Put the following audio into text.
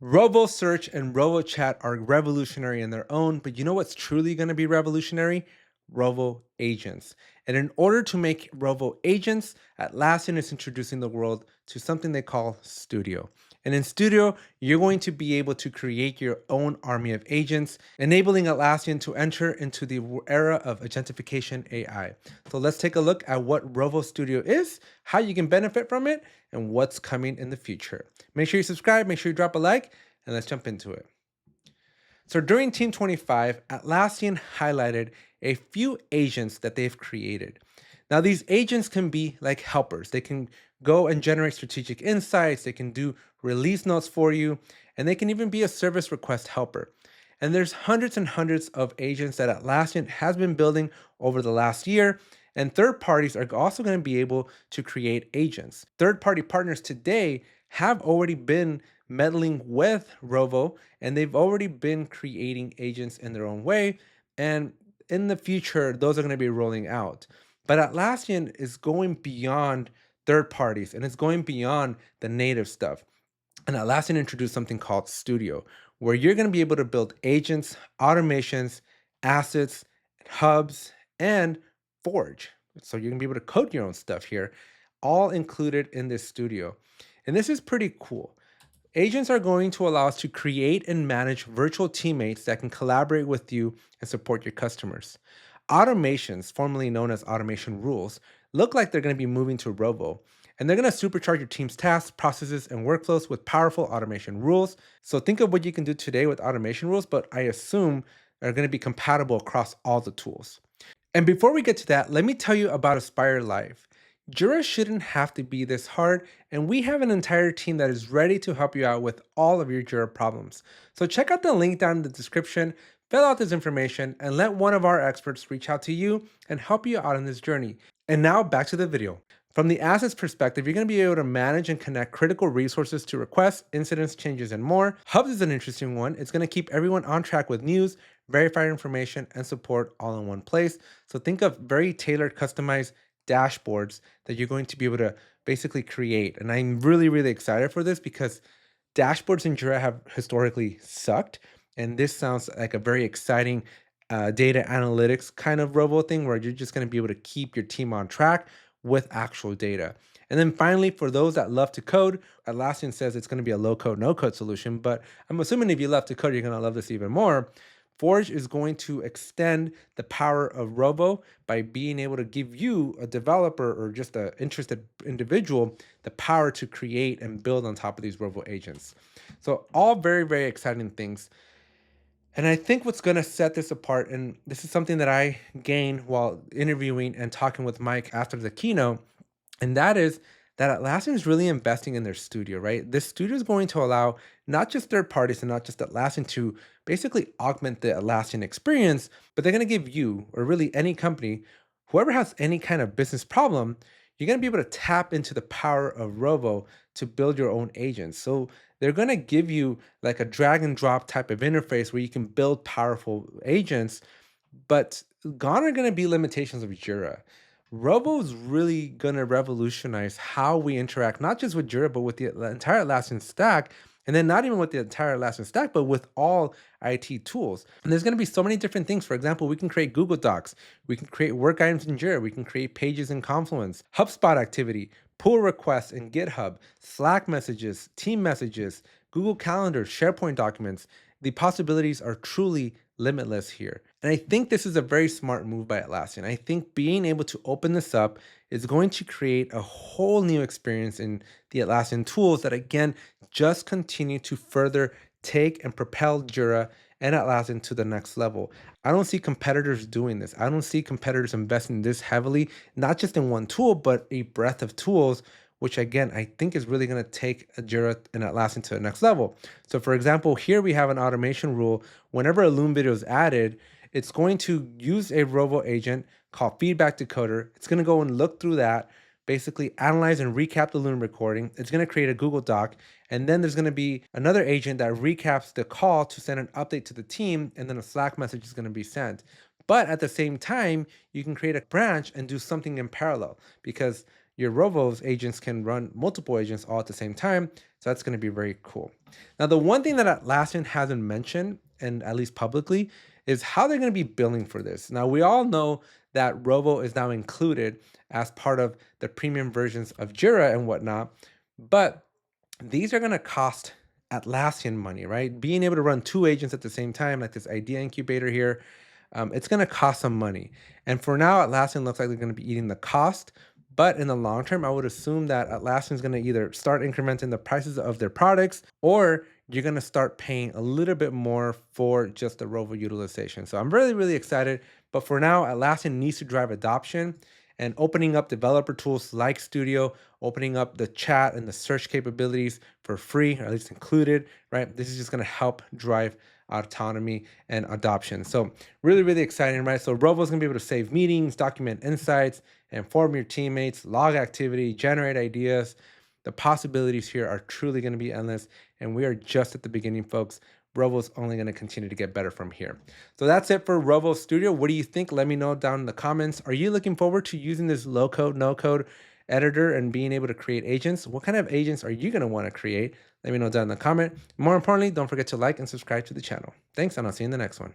Rovo Search and Rovo Chat are revolutionary in their own, but you know what's truly going to be revolutionary? Rovo Agents. And in order to make Rovo Agents, Atlassian is introducing the world to something they call Studio. And in Studio, you're going to be able to create your own army of agents, enabling Atlassian to enter into the era of agentification AI. So let's take a look at what Rovo Studio is, how you can benefit from it, and what's coming in the future. Make sure you subscribe, make sure you drop a like, and let's jump into it. So during Team 25, Atlassian highlighted a few agents that they've created. Now, these agents can be like helpers. They can go and generate strategic insights, they can do release notes for you, and they can even be a service request helper. And there's hundreds and hundreds of agents that Atlassian has been building over the last year. And third parties are also going to be able to create agents. Third party partners today have already been meddling with Rovo, and they've already been creating agents in their own way. And in the future, those are going to be rolling out. But Atlassian is going beyond third parties and it's going beyond the native stuff. And Atlassian introduced something called Studio, where you're going to be able to build agents, automations, assets, hubs, and Forge. So you're going to be able to code your own stuff here, all included in this Studio. And this is pretty cool. Agents are going to allow us to create and manage virtual teammates that can collaborate with you and support your customers. Automations, formerly known as automation rules, look like they're going to be moving to Rovo, and they're going to supercharge your team's tasks, processes, and workflows with powerful automation rules. So think of what you can do today with automation rules, but I assume are going to be compatible across all the tools. And before we get to that, let me tell you about Aspire Live. Jira shouldn't have to be this hard, and we have an entire team that is ready to help you out with all of your Jira problems. So check out the link down in the description, fill out this information, and let one of our experts reach out to you and help you out on this journey. And now back to the video. From the assets perspective, you're going to be able to manage and connect critical resources to requests, incidents, changes, and more. Hubs is an interesting one. It's going to keep everyone on track with news, verified information, and support all in one place. So think of very tailored, customized dashboards that you're going to be able to basically create. And I'm really, really excited for this because dashboards in Jira have historically sucked. And this sounds like a very exciting data analytics kind of robo thing where you're just going to be able to keep your team on track with actual data. And then finally, for those that love to code, Atlassian says it's going to be a low code, no code solution. But I'm assuming if you love to code, you're going to love this even more. Forge is going to extend the power of Rovo by being able to give you, a developer or just an interested individual, the power to create and build on top of these Rovo agents. So all very, very exciting things. And I think what's going to set this apart, and this is something that I gained while interviewing and talking with Mike after the keynote, and that is that Atlassian is really investing in their studio, right? This studio is going to allow not just third parties and not just Atlassian to basically augment the Atlassian experience, but they're going to give you, or really any company, whoever has any kind of business problem, you're going to be able to tap into the power of Rovo to build your own agents. So they're going to give you like a drag and drop type of interface where you can build powerful agents, but gone are going to be limitations of Jira. Robo is really going to revolutionize how we interact, not just with Jira, but with the entire Atlassian stack. And then not even with the entire Atlassian stack, but with all IT tools. And there's going to be so many different things. For example, we can create Google Docs. We can create work items in Jira. We can create pages in Confluence, HubSpot activity, pull requests in GitHub, Slack messages, team messages, Google Calendar, SharePoint documents. The possibilities are truly limitless here. And I think this is a very smart move by Atlassian. I think being able to open this up is going to create a whole new experience in the Atlassian tools that, again, just continue to further take and propel Jira and Atlassian to the next level. I don't see competitors doing this. I don't see competitors investing this heavily, not just in one tool, but a breadth of tools, which again, I think is really going to take Jira and Atlassian to the next level. So for example, here we have an automation rule. Whenever a Loom video is added, it's going to use a Rovo agent called Feedback Decoder. It's going to go and look through that, basically analyze and recap the Loom recording. It's going to create a Google Doc. And then there's going to be another agent that recaps the call to send an update to the team. And then a Slack message is going to be sent. But at the same time, you can create a branch and do something in parallel because your Rovo's agents can run multiple agents all at the same time So that's going to be very cool. Now, the one thing that Atlassian hasn't mentioned, and at least publicly, is how they're going to be billing for this. Now, we all know that Rovo is now included as part of the premium versions of Jira and whatnot, but these are going to cost Atlassian money, right? Being able to run two agents at the same time, like this idea incubator here, it's going to cost some money. And for now, Atlassian looks like they're going to be eating the cost. But in the long term, I would assume that Atlassian is going to either start incrementing the prices of their products, or you're going to start paying a little bit more for just the Rovo utilization. So I'm really, really excited. But for now, Atlassian needs to drive adoption, and opening up developer tools like Studio, opening up the chat and the search capabilities for free, or at least included, right? This is just going to help drive autonomy and adoption. So really, really exciting, right? So Rovo is going to be able to save meetings, document insights, inform your teammates, log activity, generate ideas. The possibilities here are truly going to be endless, and we are just at the beginning, folks. Rovo is only going to continue to get better from here. So that's it for Rovo Studio. What do you think? Let me know down in the comments. Are you looking forward to using this low code, no code editor and being able to create agents? What kind of agents are you going to want to create? Let me know down in the comment. More importantly, don't forget to like and subscribe to the channel. Thanks, and I'll see you in the next one.